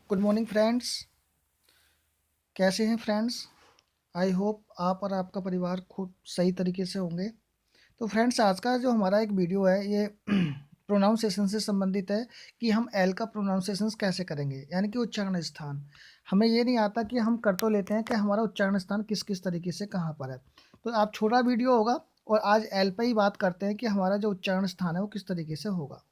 Good morning friends. कैसे हैं friends? I hope आप और आपका परिवार खूब सही तरीके से होंगे। तो फ्रेंड्स, आज का जो हमारा एक वीडियो है ये प्रोनाउंसिएशन से संबंधित है कि हम एल का प्रोनाउंसिएशन कैसे करेंगे, यानी कि उच्चारण स्थान। हमें ये नहीं आता कि हम कर तो लेते हैं कि हमारा उच्चारण स्थान किस किस तरीके से कहाँ पर है। तो आप छोटा वीडियो होगा और आज एल पे ही बात करते हैं कि हमारा जो उच्चारण स्थान है वो किस तरीके से होगा।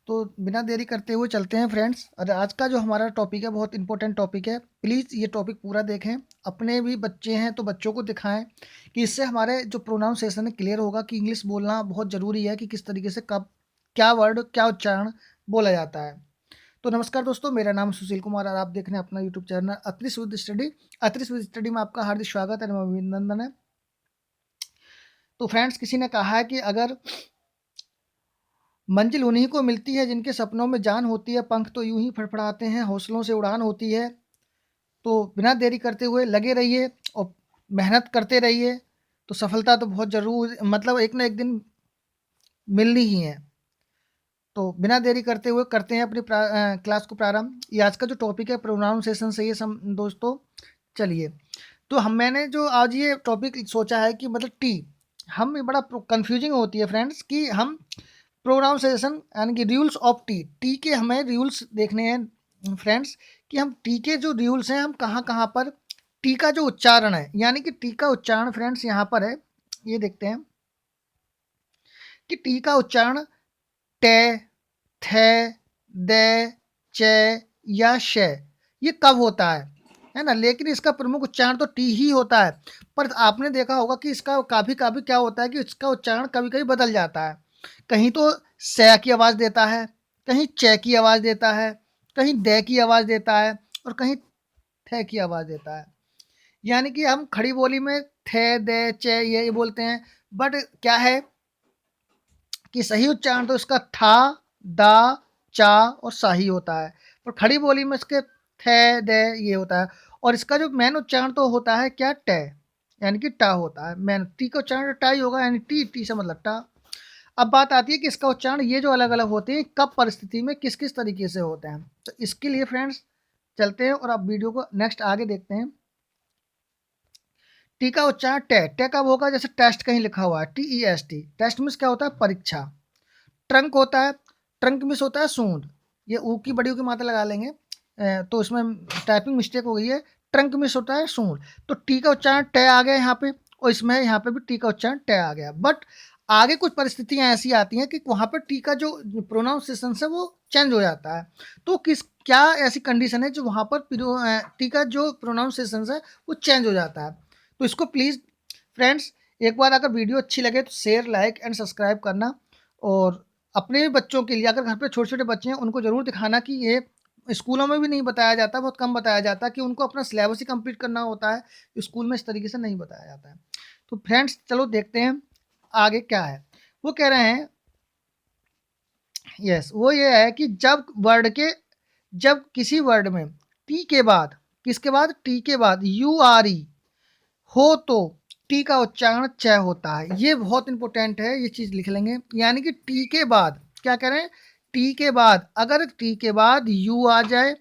तो बिना देरी करते हुए चलते हैं फ्रेंड्स। और आज का जो हमारा टॉपिक है बहुत इंपॉर्टेंट टॉपिक है। प्लीज़ ये टॉपिक पूरा देखें। अपने भी बच्चे हैं तो बच्चों को दिखाएं कि इससे हमारे जो प्रोनाउंसिएशन है क्लियर होगा कि इंग्लिश बोलना बहुत ज़रूरी है कि किस तरीके से कब क्या वर्ड क्या उच्चारण बोला जाता है। तो नमस्कार दोस्तों, मेरा नाम सुशील कुमार और आप देख रहे हैं अपना यूट्यूब चैनल अत्रिस विद स्टडी। अत्रिस विद स्टडी में आपका हार्दिक स्वागत है एवं अभिनंदन है। तो फ्रेंड्स, किसी ने कहा है कि अगर मंजिल उन्हीं को मिलती है जिनके सपनों में जान होती है, पंख तो यूं ही फड़फड़ाते हैं, हौसलों से उड़ान होती है। तो बिना देरी करते हुए लगे रहिए और मेहनत करते रहिए। तो सफलता तो बहुत ज़रूर मतलब एक ना एक दिन मिलनी ही है। तो बिना देरी करते हुए करते हैं अपनी क्लास को प्रारंभ। ये आज का जो टॉपिक है प्रोनाउंसिएशन से ये दोस्तों। चलिए, तो मैंने जो आज ये टॉपिक सोचा है कि मतलब टी हम बड़ा कंफ्यूजिंग होती है फ्रेंड्स कि हम प्रोनाउंसिएशन यानी कि रूल्स ऑफ टी टी के हमें रूल्स देखने हैं फ्रेंड्स कि हम टी के जो रूल्स हैं हम कहाँ कहाँ पर टी का जो उच्चारण है यानी कि टी का उच्चारण फ्रेंड्स यहाँ पर है। ये देखते हैं कि टी का उच्चारण टे, थे, दे, चे या शे ये कब होता है ना। लेकिन इसका प्रमुख उच्चारण तो टी ही होता है। पर आपने देखा होगा कि इसका काफ़ी काफ़ी क्या होता है कि इसका उच्चारण कभी कभी बदल जाता है। कहीं तो से की आवाज़ देता है, कहीं चे की आवाज़ देता है, कहीं दे की आवाज़ देता है और कहीं थे की आवाज़ देता है। यानी कि हम खड़ी बोली में थे, दे, चे ये बोलते हैं। बट क्या है कि सही उच्चारण तो इसका था, दा, चा और सा ही होता है। पर खड़ी बोली में इसके थे, दे ये होता है। और इसका जो मेन उच्चारण तो होता है क्या टे, यानी कि टा होता है। मेन टी का उच्चारण टा ही होगा, यानी टी टी से मतलब टा। अब बात आती है कि इसका उच्चारण ये जो अलग अलग होते हैं कब परिस्थिति में किस किस तरीके से होते हैं। तो इसके लिए फ्रेंड्स चलते हैं और अब वीडियो को नेक्स्ट आगे देखते हैं। टी का उच्चारण टे टे कब होगा? जैसे टेस्ट कहीं लिखा हुआ है TEST, टेस्ट मीन्स क्या होता है? परीक्षा। ट्रंक होता है, ट्रंक मीन्स होता है सूंड। ये ऊ की बड़ी ऊ की मात्रा लगा लेंगे तो इसमें टाइपिंग मिस्टेक हो गई है। ट्रंक मीन्स होता है सूंड। तो टी का उच्चारण टे आ गया यहाँ पे और इसमें यहाँ पे भी टी का उच्चारण टे आ गया। बट आगे कुछ परिस्थितियाँ ऐसी आती हैं कि वहाँ पर टी का जो प्रोनाउंसिएशन है वो चेंज हो जाता है। तो किस क्या ऐसी कंडीशन है जो वहाँ पर टी का जो प्रोनाउंसिएशन है वो चेंज हो जाता है। तो इसको प्लीज़ फ्रेंड्स एक बार अगर वीडियो अच्छी लगे तो शेयर, लाइक एंड सब्सक्राइब करना। और अपने भी बच्चों के लिए अगर घर पे छोटे-छोटे बच्चे हैं उनको ज़रूर दिखाना कि ये स्कूलों में भी नहीं बताया जाता, बहुत कम बताया जाता है कि उनको अपना सिलेबस ही कंप्लीट करना होता है। स्कूल में इस तरीके से नहीं बताया जाता है। तो फ्रेंड्स चलो देखते हैं आगे क्या है। वो कह रहे हैं यस वो ये है कि जब किसी वर्ड में टी के बाद किसके बाद टी के बाद URE हो तो टी का उच्चारण च होता है। ये बहुत इंपॉर्टेंट है, ये चीज़ लिख लेंगे। यानी कि टी के बाद क्या करें? टी के बाद अगर टी के बाद यू आ जाए,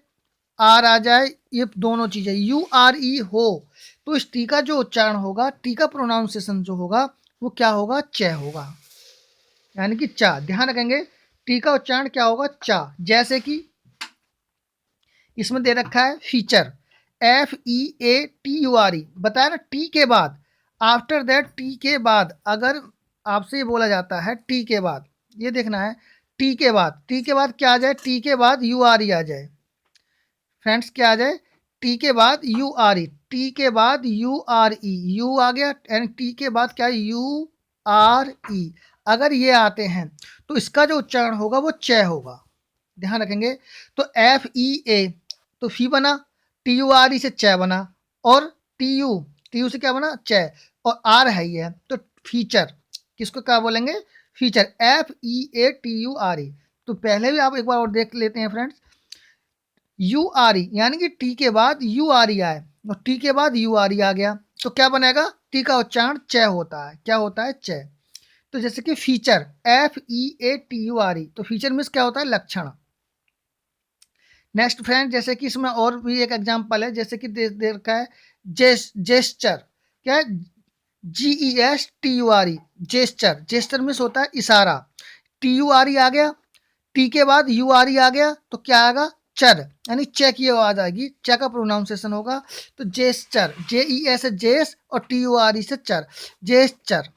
आर आ जाए, ये दोनों चीज़ें URE हो तो इस टी का जो उच्चारण होगा, टी का प्रोनाउंसिएशन जो होगा वो क्या होगा? च होगा, यानी कि चा। ध्यान रखेंगे टी का उच्चारण क्या होगा? चा। जैसे कि इसमें दे रखा है फीचर FEATURE, बताया ना टी के बाद। आफ्टर दैट टी के बाद अगर आपसे ये बोला जाता है टी के बाद, ये देखना है टी के बाद क्या आ जाए? टी के बाद URE आ जाए फ्रेंड्स। क्या आ जाए? टी के बाद URE, टी के बाद URE, यू आ गया एंड टी के बाद क्या? URE। अगर ये आते हैं तो इसका जो उच्चारण होगा वो च होगा। ध्यान रखेंगे। तो FEA तो फी बना, TURE से च बना और TU से क्या बना? च। और आर है ये तो फीचर, किसको क्या बोलेंगे? Feature FEATURE। तो पहले भी आप एक बार और देख लेते हैं फ्रेंड्स। URE यानी कि टी के बाद URE आए और टी के बाद URE आ गया तो क्या बनेगा? टी का उच्चारण च होता है। क्या होता है? च। तो जैसे कि फीचर FEATURE, तो फीचर मीन्स क्या होता है? लक्षण। नेक्स्ट फ्रेंड, जैसे कि इसमें और भी एक एग्जांपल है, जैसे कि दे रखा है जेस्चर। क्या है? GESTURE, gesture. जेस्चर मीन्स होता है इशारा। TURE आ गया, टी के बाद URE आ गया तो क्या आएगा? चर, यानी चे की आवाज आएगी, चे का प्रोनाउंसिएशन होगा। तो जेस्चर, JES जेस और TURE से चर, जेस्चर।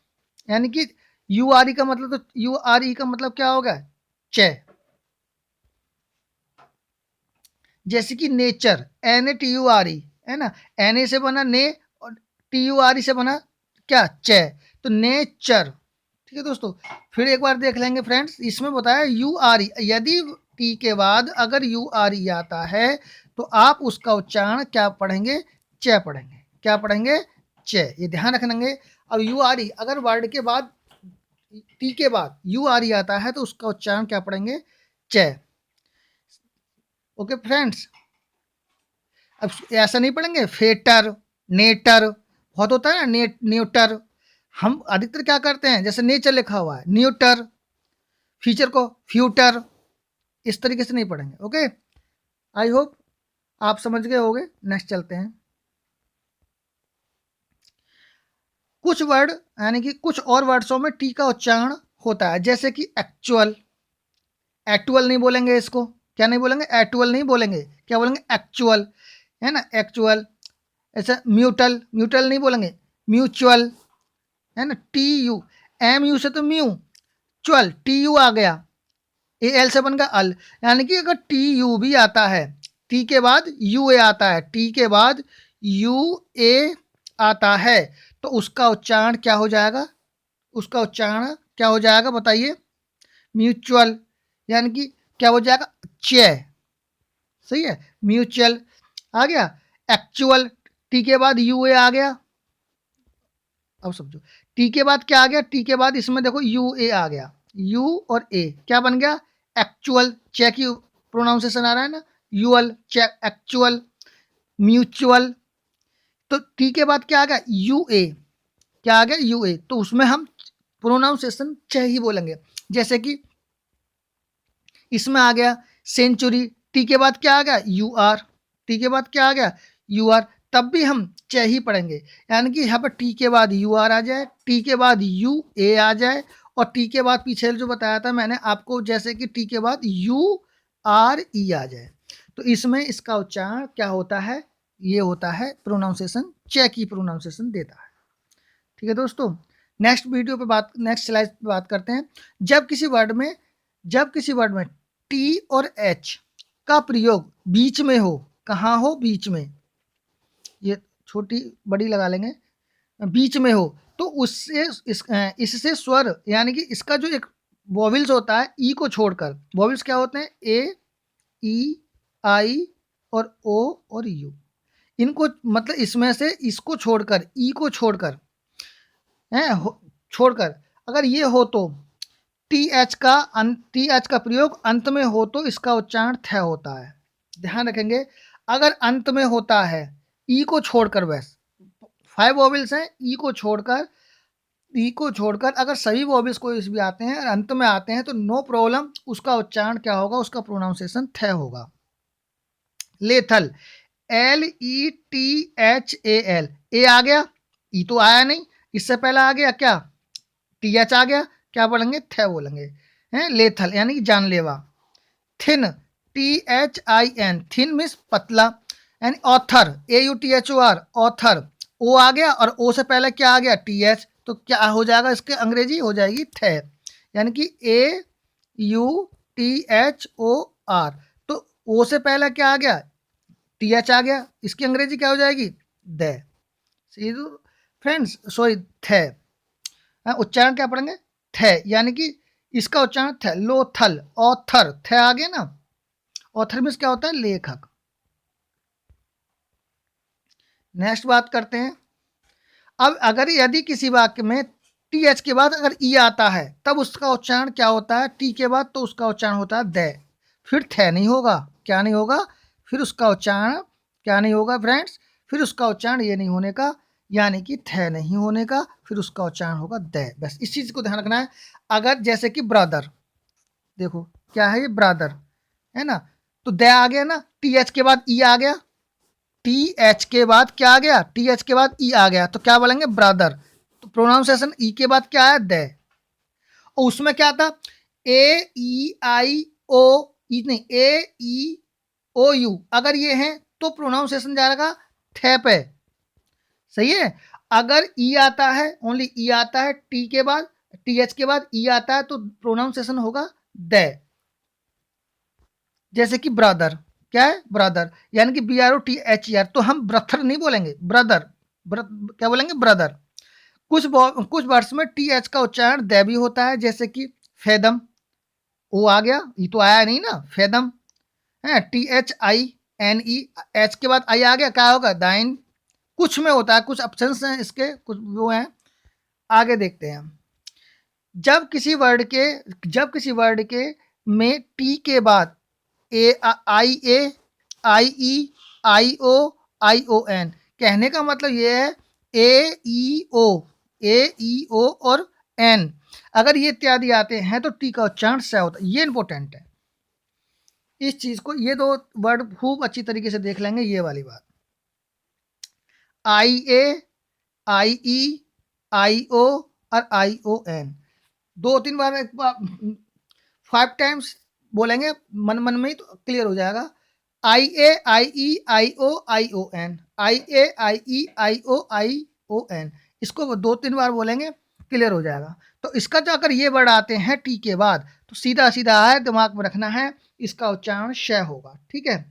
यानी कि URE का मतलब, तो URE का मतलब क्या होगा? चे। जैसे कि नेचर, NATURE है ना, NA से बना ने और TURE से बना क्या? चे। तो नेचर। ठीक है दोस्तों, फिर एक बार देख लेंगे फ्रेंड्स। इसमें बताया URE, यदि टी के बाद अगर URE आता है तो आप उसका उच्चारण क्या पढ़ेंगे? चे पढ़ेंगे। क्या पढ़ेंगे? चे। ये ध्यान रखेंगे। अब URE अगर वर्ड के बाद, टी के बाद URE आता है तो उसका उच्चारण क्या पढ़ेंगे? चे। ओके फ्रेंड्स, अब ऐसा नहीं पढ़ेंगे फेटर, नेटर, बहुत होता है ना न्यूटर। हम अधिकतर क्या करते हैं, जैसे नेचर लिखा हुआ है, न्यूटर, फीचर को फ्यूटर, इस तरीके से नहीं पढ़ेंगे। ओके, आई होप आप समझ गए होंगे। नेक्स्ट चलते हैं। कुछ वर्ड, यानी कि कुछ और वर्ड्सों में टी का उच्चारण होता है, जैसे कि एक्चुअल। एक्चुअल नहीं बोलेंगे इसको, क्या नहीं बोलेंगे? एक्चुअल नहीं बोलेंगे, क्या बोलेंगे? एक्चुअल, है ना, एक्चुअल। ऐसा म्यूटल, म्यूटल नहीं बोलेंगे, म्यूचुअल, है ना। TU, MU से तो म्यू, चुअल, TU आ गया, AL से बन गया अल। यानी कि अगर TU भी आता है, टी के बाद UA आता है, टी के बाद UA आता है, तो उसका उच्चारण क्या हो जाएगा? उसका उच्चारण क्या हो जाएगा बताइए? म्यूचुअल, यानी कि क्या हो जाएगा? चे। सही है, म्यूचुअल आ गया। एक्चुअल, टी के बाद UA आ गया। अब समझो, टी के बाद क्या आ गया? टी के बाद इसमें देखो UA आ गया, U और A क्या बन गया? एक्चुअल। चे की प्रोनाउंसिएशन आ रहा है ना, यूअल, चे, एक्चुअल, म्यूचुअल। तो टी के बाद क्या आ गया? UA, क्या आ गया? UA। तो उसमें हम प्रोनाउंसिएशन चे ही बोलेंगे। जैसे कि इसमें आ गया सेंचुरी, टी के बाद क्या आ गया? UR, टी के बाद क्या आ गया? UR, तब भी हम चे ही पढ़ेंगे। यानी कि यहाँ पर टी के बाद UR आ जाए, टी के बाद UA आ जाए, और टी के बाद पीछे जो बताया था मैंने आपको, जैसे कि टी के बाद URE आ जाए, तो इसमें इसका उच्चारण क्या होता है? ये होता है प्रोनाउंसिएशन, चे की प्रोनाउंसिएशन देता है। ठीक है दोस्तों, नेक्स्ट वीडियो पे बात, नेक्स्ट स्लाइड पे बात करते हैं। जब किसी वर्ड में टी और एच का प्रयोग बीच में हो, कहाँ हो? बीच में, ये छोटी बड़ी लगा लेंगे, बीच में हो, तो उससे इससे स्वर, यानी कि इसका जो एक वॉविल्स होता है, ई को छोड़कर, वॉविल्स क्या होते हैं? ए, ई, आई और ओ और यू, इनको मतलब इसमें से इसको छोड़कर, ई को छोड़कर, है छोड़कर, अगर ये हो तो टी एच का प्रयोग अंत में हो तो इसका उच्चारण थ होता है। ध्यान रखेंगे, अगर अंत में होता है, ई को छोड़कर, बस 5 वॉवेल्स हैं, ई को छोड़कर अगर सभी वॉवेल्स कोई भी आते हैं और अंत में आते हैं तो नो प्रॉब्लम, उसका उच्चारण क्या होगा? उसका प्रोनाउंसिएशन थ होगा। लेथल, LETHAL, ए आ गया, ई तो आया नहीं, इससे पहले आ गया क्या? TH आ गया, क्या बोलेंगे? थ बोलेंगे, हैं। लेथल यानी कि जानलेवा। थिन, THIN, थिन मीन्स पतला, यानी ऑथर, AUTHOR, ऑथर, ओ आ गया और ओ से पहले क्या आ गया? TH, तो क्या हो जाएगा? इसके अंग्रेजी हो जाएगी थ, यानी कि AUTHOR। तो ओ से पहले क्या आ गया? TH आ गया, इसकी अंग्रेजी क्या हो जाएगी? द। फ्रेंड्स सॉरी, थ। उच्चारण क्या पढ़ेंगे? थ, यानी कि इसका उच्चारण थ। लोथल, ऑथर, थ आ गया ना। ऑथर मीन्स क्या होता है? लेखक। नेक्स्ट बात करते हैं। अब अगर यदि किसी वाक्य में TH के बाद अगर ई आता है, तब उसका उच्चारण क्या होता है? टी के बाद तो उसका उच्चारण होता है द, फिर थ नहीं होगा। क्या नहीं होगा? फिर उसका उच्चारण क्या नहीं होगा फ्रेंड्स? फिर उसका उच्चारण ये नहीं होने का, यानी कि थ नहीं होने का, फिर उसका उच्चारण होगा द। बस इस चीज़ को ध्यान रखना है। अगर जैसे कि ब्रदर, देखो क्या है ये? ब्रदर, है ना। तो द आ गया ना, टी एच के बाद ई आ गया, टी एच के बाद क्या आ गया, टी एच के बाद ई आ गया, तो क्या बोलेंगे ब्रदर। तो प्रोनाउंसिएशन ई के बाद क्या है, द। और उसमें क्या था, ए ई आई ओ, ई नहीं, ए ई ओ यू, अगर ये है तो प्रोनाउंसिएशन जाएगा थे पे, सही है। अगर ई आता है, ओनली ई आता है टी के बाद, टी एच के बाद ई आता है, तो प्रोनाउंसिएशन होगा द। जैसे कि ब्रदर, क्या है ब्रदर, यानी कि B R O T H E R, तो हम ब्रथर नहीं बोलेंगे, ब्रदर, क्या बोलेंगे ब्रदर। कुछ वर्ड्स में टी एच का उच्चारण द भी होता है, जैसे कि फेदम, ओ आ गया, ये तो आया नहीं ना, फेदम है, T H I N E, H के बाद आई आ गया, क्या होगा दाइन। कुछ में होता है, कुछ ऑप्शंस हैं इसके, कुछ वो हैं, आगे देखते हैं। जब किसी वर्ड के में टी के बाद ए आई ई आई ओ एन, कहने का मतलब ये है ए ई ओ और एन, अगर ये इत्यादि आते हैं तो टी का उच्चारण स होता है। ये इंपॉर्टेंट है इस चीज को, ये दो वर्ड खूब अच्छी तरीके से देख लेंगे, ये वाली बात। आई ए आई ई आई ओ और आई ओ एन, 2-3 बार, 5 टाइम्स बोलेंगे मन मन में ही, तो क्लियर हो जाएगा। आई ए आई ई आई ओ एन, आई ए आई ई आई ओ एन, इसको 2-3 बार बोलेंगे, क्लियर हो जाएगा। तो इसका जो अगर ये वर्ड आते हैं टी के बाद, तो सीधा सीधा है, दिमाग में रखना है, इसका उच्चारण श होगा, ठीक है।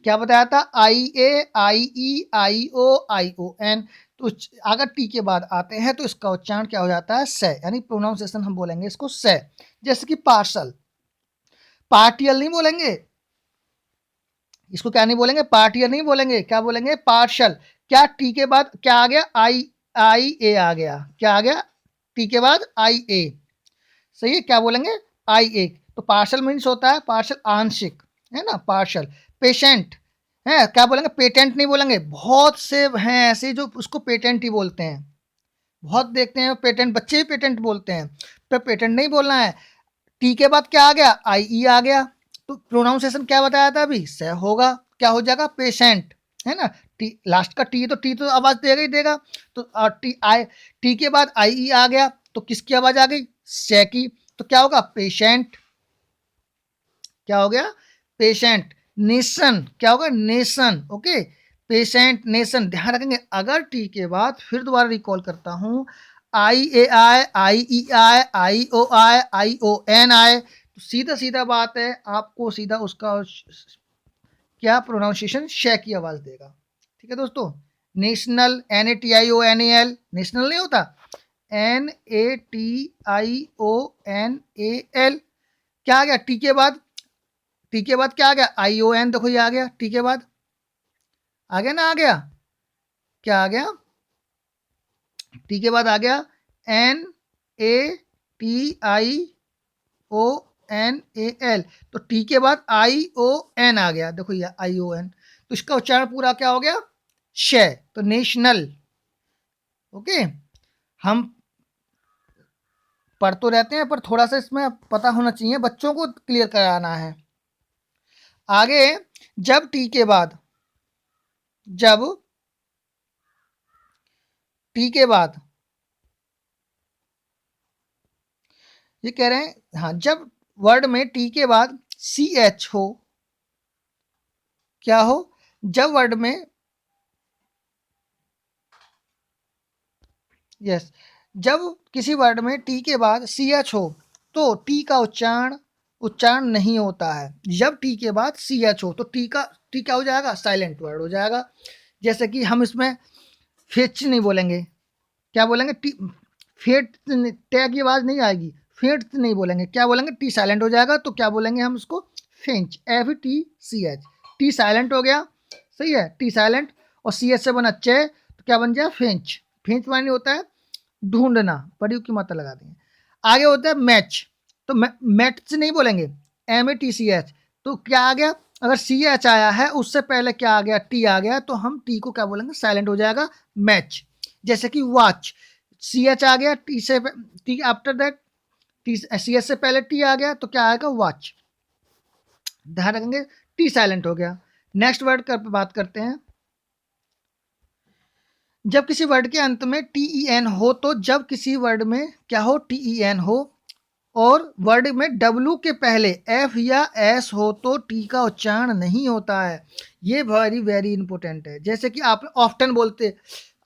क्या बताया था, आई ए आई ई आई ओ एन, तो अगर टी के बाद आते हैं तो इसका उच्चारण क्या हो जाता है, स, यानी प्रोनाउंसिएशन हम बोलेंगे इसको स। जैसे कि पार्सल, पार्टियल नहीं बोलेंगे इसको, क्या नहीं बोलेंगे, पार्टियल नहीं बोलेंगे, क्या बोलेंगे, पार्शल। क्या टी के बाद क्या आ गया, आई ए आ गया, क्या आ गया, टी के बाद आई ए, सही है, क्या बोलेंगे, आई ए। तो पार्शल मीन्स होता है, पार्शल आंशिक, है ना, पार्शल। पेशेंट है, क्या बोलेंगे, पेटेंट नहीं बोलेंगे, बहुत से हैं ऐसे जो उसको पेटेंट ही बोलते हैं, बहुत देखते हैं पेटेंट, बच्चे भी पेटेंट बोलते हैं, पर पेटेंट नहीं बोलना है। टी के बाद क्या आ गया, आई ई आ गया, तो प्रोनाउंसिएशन क्या बताया था अभी, स होगा, क्या हो जाएगा, पेशेंट, है ना। टी लास्ट का टी तो आवाज देगा ही देगा, तो टी के बाद आई ई आ गया, तो किसकी आवाज आ गई, स की, तो क्या होगा, पेशेंट, क्या हो गया, पेशेंट। नेशन, क्या होगा, नेशन, ओके, पेशेंट नेशन, ध्यान रखेंगे। अगर टी के बाद, फिर दोबारा रिकॉल करता हूं, आई ए आई ई आई ओ एन आए, तो सीधा सीधा बात है, आपको सीधा उसका क्या प्रोनाउंसिएशन श की आवाज देगा, ठीक है दोस्तों। National, N A T I O N A L, national नहीं होता, N A T I O N A L, क्या आ गया टी के बाद, टी के बाद क्या आ गया, आई ओ एन, देखो ये आ गया, टी के बाद आ गया ना, आ गया, क्या आ गया, टी के बाद आ गया N A T I O N A L, तो टी के बाद आई ओ एन आ गया, देखो ये आई ओ एन, तो इसका उच्चारण पूरा क्या हो गया, श, तो नेशनल, ओके। हम पढ़ तो रहते हैं, पर थोड़ा सा इसमें पता होना चाहिए, बच्चों को क्लियर कराना है। आगे, जब टी के बाद, जब टी के बाद, ये कह रहे हैं, हाँ, जब वर्ड में टी के बाद सी एच हो, क्या हो, जब वर्ड में, यस, जब किसी वर्ड में टी के बाद सी एच हो, तो टी का उच्चारण नहीं होता है। जब टी के बाद सी एच हो, तो टी क्या हो जाएगा, साइलेंट वर्ड हो जाएगा। जैसे कि हम इसमें फेच नहीं बोलेंगे, क्या बोलेंगे, टी, फेट, टैग की आवाज नहीं आएगी, फेट नहीं बोलेंगे, क्या बोलेंगे, टी साइलेंट हो जाएगा, तो क्या बोलेंगे हम उसको, fetch, F T C H, T silent हो गया, सही है, टी साइलेंट, और सी एच से बना चे, तो क्या बन जाए, फेंच। फेंच मानी होता है ढूंढना, बड़ी की मात्रा लगा देंगे। आगे होता है मैच, तो मैच नहीं बोलेंगे, M A T C H, तो क्या आ गया, अगर सी एच आया है उससे पहले क्या आ गया, टी आ गया, तो हम टी को क्या बोलेंगे, साइलेंट हो जाएगा, मैच। जैसे कि वॉच, सी एच आ गया, टी से, T after that, T C H से पहले टी आ गया, तो क्या आएगा, वॉच। ध्यान रखेंगे, टी साइलेंट हो गया। नेक्स्ट वर्ड का बात करते हैं। जब किसी वर्ड के अंत में टी ई एन हो, तो जब किसी वर्ड में क्या हो, टी ई एन हो, और वर्ड में डब्लू के पहले एफ या एस हो तो टी का उच्चारण नहीं होता है। ये वेरी वेरी इंपॉर्टेंट है। जैसे कि आप ऑफ्टन बोलते,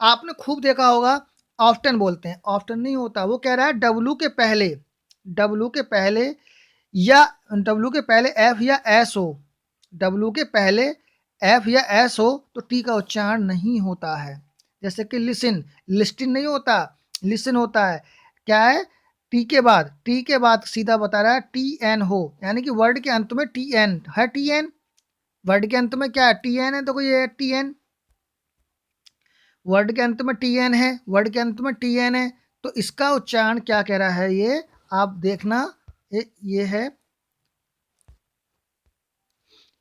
आपने खूब देखा होगा, ऑफ्टन बोलते हैं, ऑफ्टन नहीं होता। वो कह रहा है डब्लू के पहले, डब्लू के पहले या डब्लू के पहले एफ या एस हो, डब्लू के पहले एफ या एस हो तो टी का उच्चारण नहीं होता है। जैसे कि लिसन, लिस्टिन नहीं होता, लिसन होता है। क्या है, टी के बाद, टी के बाद सीधा बता रहा है टी एन हो, यानी कि वर्ड के अंत में टी एन है, टी एन वर्ड के अंत में क्या है, टी एन है, तो ये टी एन वर्ड के अंत में टी एन है, वर्ड के अंत में टी एन है, तो इसका उच्चारण क्या कह रहा है, ये आप देखना, ये है,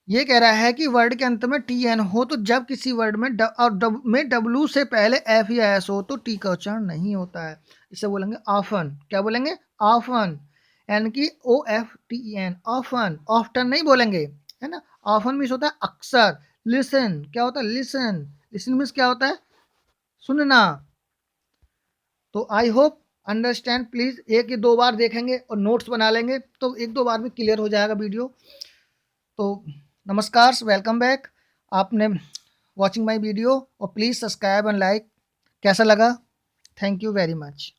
ये कह रहा है कि वर्ड के अंत में टी एन हो तो जब किसी वर्ड में डब्लू से पहले एफ या एस हो तो टी का उच्चारण नहीं होता है। इसे बोलेंगे ऑफन। क्या बोलेंगे, ऑफन, यानी कि O F T N, often, often नहीं बोलेंगे, है ना। ऑफन मीन्स होता है अक्सर। लिसन क्या होता है, लिसन, लिसन मीन्स क्या होता है, सुनना। तो आई होप अंडरस्टैंड, प्लीज एक या दो बार देखेंगे और नोट्स बना लेंगे तो एक दो बार में क्लियर हो जाएगा वीडियो। तो नमस्कार, वेलकम बैक। आपने वॉचिंग माय वीडियो, और प्लीज़ सब्सक्राइब एंड लाइक। कैसा लगा, थैंक यू वेरी मच।